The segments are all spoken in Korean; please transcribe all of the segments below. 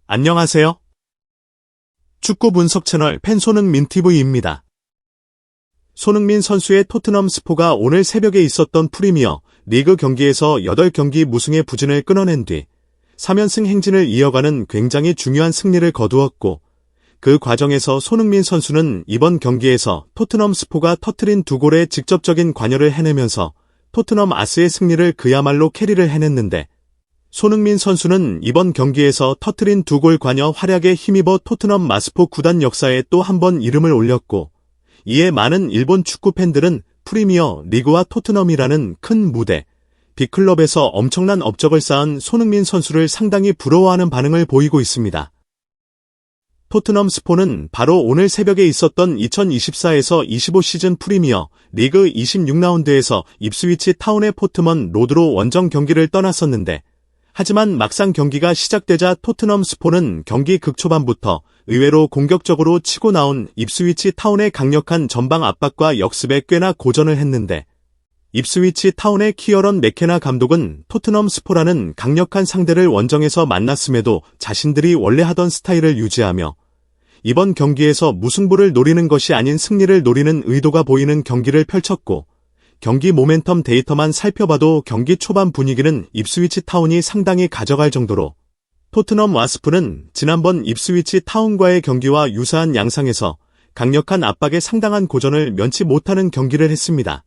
안녕하세요. 축구 분석 채널 팬 손흥민 TV입니다. 손흥민 선수의 토트넘 스포가 오늘 새벽에 있었던 프리미어 리그 경기에서 8경기 무승의 부진을 끊어낸 뒤 3연승 행진을 이어가는 굉장히 중요한 승리를 거두었고, 그 과정에서 손흥민 선수는 이번 경기에서 토트넘 스포가 터뜨린 2골에 직접적인 관여를 해내면서 토트넘 아스의 승리를 그야말로 캐리를 해냈는데, 손흥민 선수는 이번 경기에서 터뜨린 2골 관여 활약에 힘입어 토트넘 마스포 구단 역사에 또 한 번 이름을 올렸고, 이에 많은 일본 축구 팬들은 프리미어 리그와 토트넘이라는 큰 무대, 빅클럽에서 엄청난 업적을 쌓은 손흥민 선수를 상당히 부러워하는 반응을 보이고 있습니다. 토트넘 스포는 바로 오늘 새벽에 있었던 2024에서 25 시즌 프리미어 리그 26라운드에서 입스위치 타운의 포트먼 로드로 원정 경기를 떠났었는데, 하지만 막상 경기가 시작되자 토트넘 스포는 경기 극초반부터 의외로 공격적으로 치고 나온 입스위치 타운의 강력한 전방 압박과 역습에 꽤나 고전을 했는데, 입스위치 타운의 키어런 맥케나 감독은 토트넘 스포라는 강력한 상대를 원정에서 만났음에도 자신들이 원래 하던 스타일을 유지하며 이번 경기에서 무승부를 노리는 것이 아닌 승리를 노리는 의도가 보이는 경기를 펼쳤고, 경기 모멘텀 데이터만 살펴봐도 경기 초반 분위기는 입스위치 타운이 상당히 가져갈 정도로 토트넘 와스프는 지난번 입스위치 타운과의 경기와 유사한 양상에서 강력한 압박에 상당한 고전을 면치 못하는 경기를 했습니다.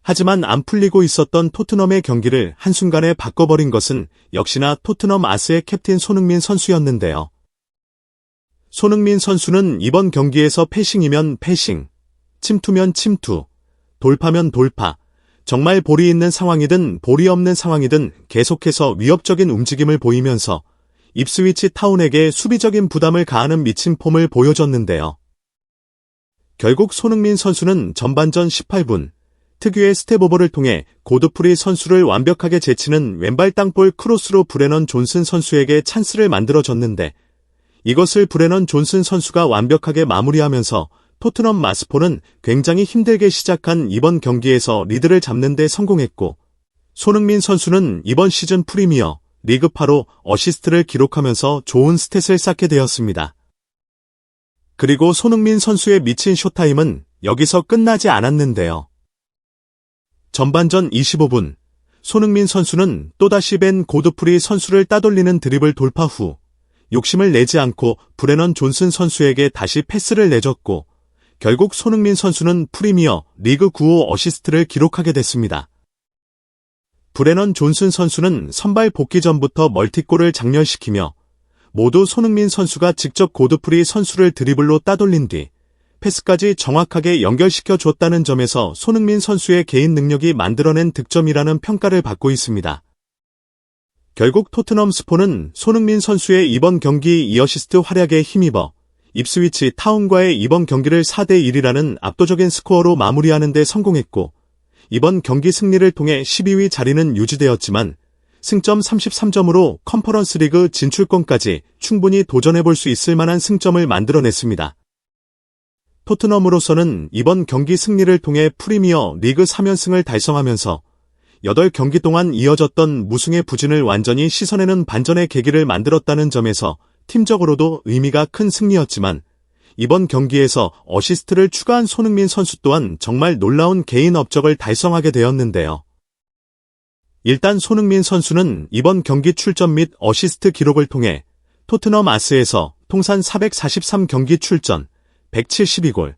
하지만 안 풀리고 있었던 토트넘의 경기를 한순간에 바꿔버린 것은 역시나 토트넘 아스의 캡틴 손흥민 선수였는데요. 손흥민 선수는 이번 경기에서 패싱이면 패싱, 침투면 침투, 돌파면 돌파, 정말 볼이 있는 상황이든 볼이 없는 상황이든 계속해서 위협적인 움직임을 보이면서 입스위치 타운에게 수비적인 부담을 가하는 미친 폼을 보여줬는데요. 결국 손흥민 선수는 전반전 18분, 특유의 스텝오버를 통해 고드프리 선수를 완벽하게 제치는 왼발 땅볼 크로스로 브레넌 존슨 선수에게 찬스를 만들어줬는데, 이것을 브레넌 존슨 선수가 완벽하게 마무리하면서 토트넘 마스포는 굉장히 힘들게 시작한 이번 경기에서 리드를 잡는 데 성공했고, 손흥민 선수는 이번 시즌 프리미어 리그 8호 어시스트를 기록하면서 좋은 스탯을 쌓게 되었습니다. 그리고 손흥민 선수의 미친 쇼타임은 여기서 끝나지 않았는데요. 전반전 25분, 손흥민 선수는 또다시 벤 고드프리 선수를 따돌리는 드리블 돌파 후 욕심을 내지 않고 브레넌 존슨 선수에게 다시 패스를 내줬고, 결국 손흥민 선수는 프리미어 리그 9호 어시스트를 기록하게 됐습니다. 브레넌 존슨 선수는 선발 복귀 전부터 멀티골을 장렬시키며 모두 손흥민 선수가 직접 고드프리 선수를 드리블로 따돌린 뒤 패스까지 정확하게 연결시켜 줬다는 점에서 손흥민 선수의 개인 능력이 만들어낸 득점이라는 평가를 받고 있습니다. 결국 토트넘 스포는 손흥민 선수의 이번 경기 2어시스트 활약에 힘입어 입스위치 타운과의 이번 경기를 4대1이라는 압도적인 스코어로 마무리하는 데 성공했고, 이번 경기 승리를 통해 12위 자리는 유지되었지만 승점 33점으로 컨퍼런스 리그 진출권까지 충분히 도전해볼 수 있을 만한 승점을 만들어냈습니다. 토트넘으로서는 이번 경기 승리를 통해 프리미어 리그 3연승을 달성하면서 8경기 동안 이어졌던 무승의 부진을 완전히 씻어내는 반전의 계기를 만들었다는 점에서 팀적으로도 의미가 큰 승리였지만, 이번 경기에서 어시스트를 추가한 손흥민 선수 또한 정말 놀라운 개인 업적을 달성하게 되었는데요. 일단 손흥민 선수는 이번 경기 출전 및 어시스트 기록을 통해 토트넘 아스에서 통산 443경기 출전, 172골,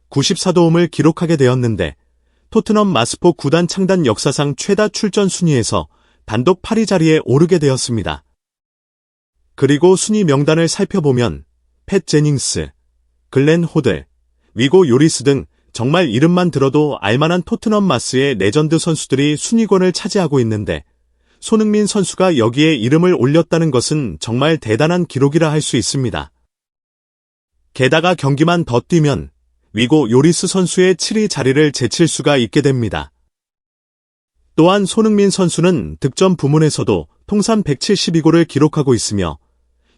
94도움을 기록하게 되었는데, 토트넘 마스포 구단 창단 역사상 최다 출전 순위에서 단독 8위 자리에 오르게 되었습니다. 그리고 순위 명단을 살펴보면 팻 제닝스, 글렌 호들, 위고 요리스 등 정말 이름만 들어도 알만한 토트넘 마스의 레전드 선수들이 순위권을 차지하고 있는데, 손흥민 선수가 여기에 이름을 올렸다는 것은 정말 대단한 기록이라 할 수 있습니다. 게다가 경기만 더 뛰면 위고 요리스 선수의 7위 자리를 제칠 수가 있게 됩니다. 또한 손흥민 선수는 득점 부문에서도 통산 172골을 기록하고 있으며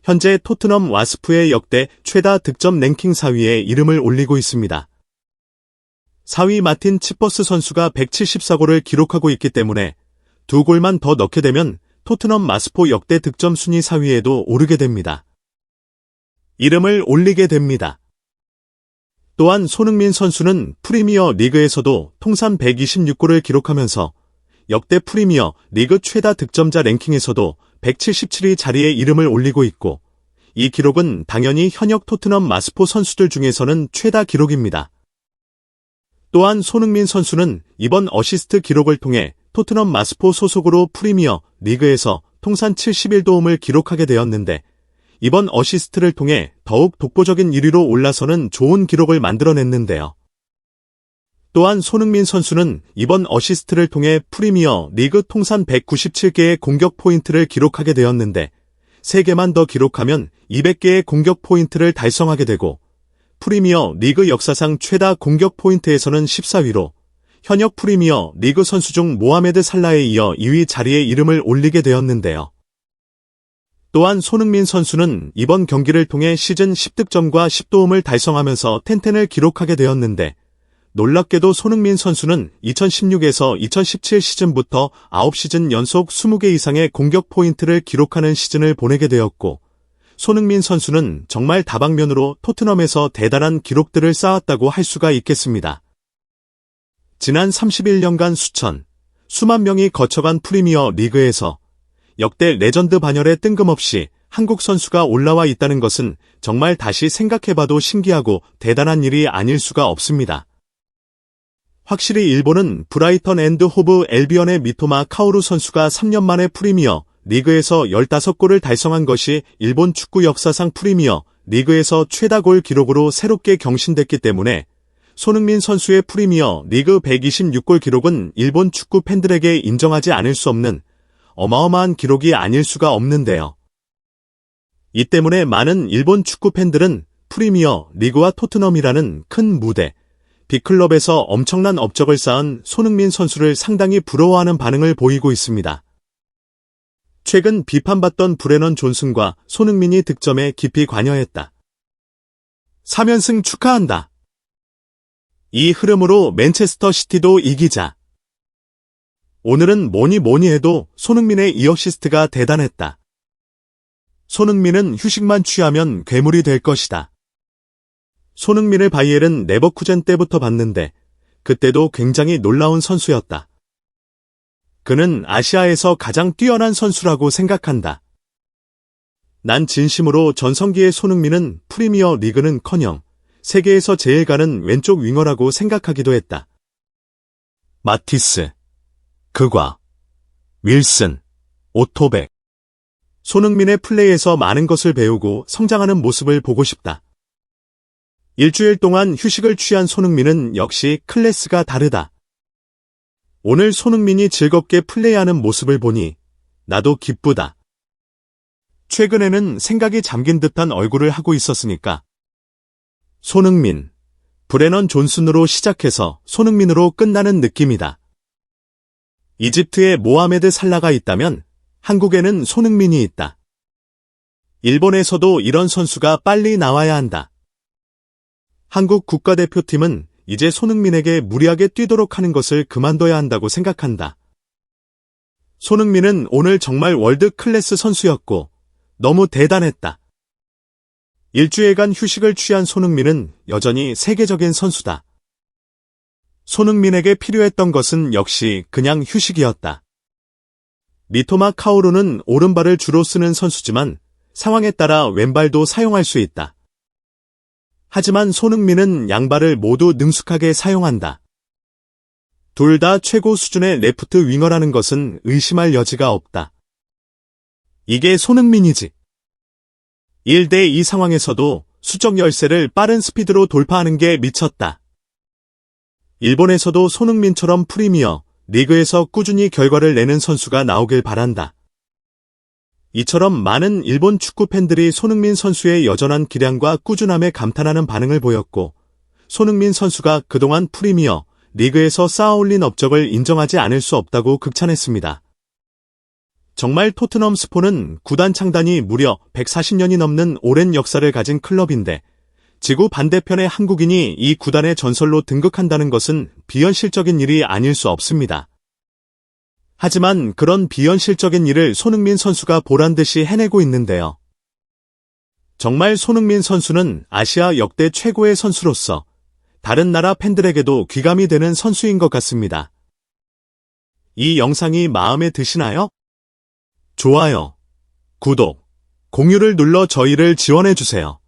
현재 토트넘 와스프의 역대 최다 득점 랭킹 4위에 이름을 올리고 있습니다. 4위 마틴 치퍼스 선수가 174골을 기록하고 있기 때문에 2골만 더 넣게 되면 토트넘 마스포 역대 득점 순위 4위에도 오르게 됩니다. 이름을 올리게 됩니다. 또한 손흥민 선수는 프리미어 리그에서도 통산 126골을 기록하면서 역대 프리미어 리그 최다 득점자 랭킹에서도 177위 자리에 이름을 올리고 있고, 이 기록은 당연히 현역 토트넘 마스포 선수들 중에서는 최다 기록입니다. 또한 손흥민 선수는 이번 어시스트 기록을 통해 토트넘 마스포 소속으로 프리미어 리그에서 통산 71도움을 기록하게 되었는데, 이번 어시스트를 통해 더욱 독보적인 1위로 올라서는 좋은 기록을 만들어냈는데요. 또한 손흥민 선수는 이번 어시스트를 통해 프리미어 리그 통산 197개의 공격 포인트를 기록하게 되었는데, 3개만 더 기록하면 200개의 공격 포인트를 달성하게 되고, 프리미어 리그 역사상 최다 공격 포인트에서는 14위로 현역 프리미어 리그 선수 중 모하메드 살라에 이어 2위 자리에 이름을 올리게 되었는데요. 또한 손흥민 선수는 이번 경기를 통해 시즌 10득점과 10도움을 달성하면서 텐텐을 기록하게 되었는데, 놀랍게도 손흥민 선수는 2016에서 2017 시즌부터 9시즌 연속 20개 이상의 공격 포인트를 기록하는 시즌을 보내게 되었고, 손흥민 선수는 정말 다방면으로 토트넘에서 대단한 기록들을 쌓았다고 할 수가 있겠습니다. 지난 31년간 수만 명이 거쳐간 프리미어 리그에서 역대 레전드 반열에 뜬금없이 한국 선수가 올라와 있다는 것은 정말 다시 생각해봐도 신기하고 대단한 일이 아닐 수가 없습니다. 확실히 일본은 브라이턴 앤드 호브 엘비언의 미토마 카오루 선수가 3년 만에 프리미어 리그에서 15골을 달성한 것이 일본 축구 역사상 프리미어 리그에서 최다 골 기록으로 새롭게 경신됐기 때문에 손흥민 선수의 프리미어 리그 126골 기록은 일본 축구 팬들에게 인정하지 않을 수 없는 어마어마한 기록이 아닐 수가 없는데요. 이 때문에 많은 일본 축구 팬들은 프리미어 리그와 토트넘이라는 큰 무대, 빅클럽에서 엄청난 업적을 쌓은 손흥민 선수를 상당히 부러워하는 반응을 보이고 있습니다. 최근 비판받던 브레넌 존슨과 손흥민이 득점에 깊이 관여했다. 3연승 축하한다. 이 흐름으로 맨체스터 시티도 이기자. 오늘은 뭐니 해도 손흥민의 이 어시스트가 대단했다. 손흥민은 휴식만 취하면 괴물이 될 것이다. 손흥민을 바이에른 레버쿠젠 때부터 봤는데 그때도 굉장히 놀라운 선수였다. 그는 아시아에서 가장 뛰어난 선수라고 생각한다. 난 진심으로 전성기의 손흥민은 프리미어 리그는커녕 세계에서 제일 가는 왼쪽 윙어라고 생각하기도 했다. 마티스, 그과, 윌슨, 오토백. 손흥민의 플레이에서 많은 것을 배우고 성장하는 모습을 보고 싶다. 일주일 동안 휴식을 취한 손흥민은 역시 클래스가 다르다. 오늘 손흥민이 즐겁게 플레이하는 모습을 보니 나도 기쁘다. 최근에는 생각이 잠긴 듯한 얼굴을 하고 있었으니까. 손흥민, 브레넌 존슨으로 시작해서 손흥민으로 끝나는 느낌이다. 이집트에 모하메드 살라가 있다면 한국에는 손흥민이 있다. 일본에서도 이런 선수가 빨리 나와야 한다. 한국 국가대표팀은 이제 손흥민에게 무리하게 뛰도록 하는 것을 그만둬야 한다고 생각한다. 손흥민은 오늘 정말 월드 클래스 선수였고 너무 대단했다. 일주일간 휴식을 취한 손흥민은 여전히 세계적인 선수다. 손흥민에게 필요했던 것은 역시 그냥 휴식이었다. 미토마 카오루는 오른발을 주로 쓰는 선수지만 상황에 따라 왼발도 사용할 수 있다. 하지만 손흥민은 양발을 모두 능숙하게 사용한다. 둘 다 최고 수준의 레프트 윙어라는 것은 의심할 여지가 없다. 이게 손흥민이지. 1대2 상황에서도 수적 열세를 빠른 스피드로 돌파하는 게 미쳤다. 일본에서도 손흥민처럼 프리미어 리그에서 꾸준히 결과를 내는 선수가 나오길 바란다. 이처럼 많은 일본 축구 팬들이 손흥민 선수의 여전한 기량과 꾸준함에 감탄하는 반응을 보였고, 손흥민 선수가 그동안 프리미어 리그에서 쌓아올린 업적을 인정하지 않을 수 없다고 극찬했습니다. 정말 토트넘 스포는 구단 창단이 무려 140년이 넘는 오랜 역사를 가진 클럽인데, 지구 반대편의 한국인이 이 구단의 전설로 등극한다는 것은 비현실적인 일이 아닐 수 없습니다. 하지만 그런 비현실적인 일을 손흥민 선수가 보란듯이 해내고 있는데요. 정말 손흥민 선수는 아시아 역대 최고의 선수로서 다른 나라 팬들에게도 귀감이 되는 선수인 것 같습니다. 이 영상이 마음에 드시나요? 좋아요, 구독, 공유를 눌러 저희를 지원해주세요.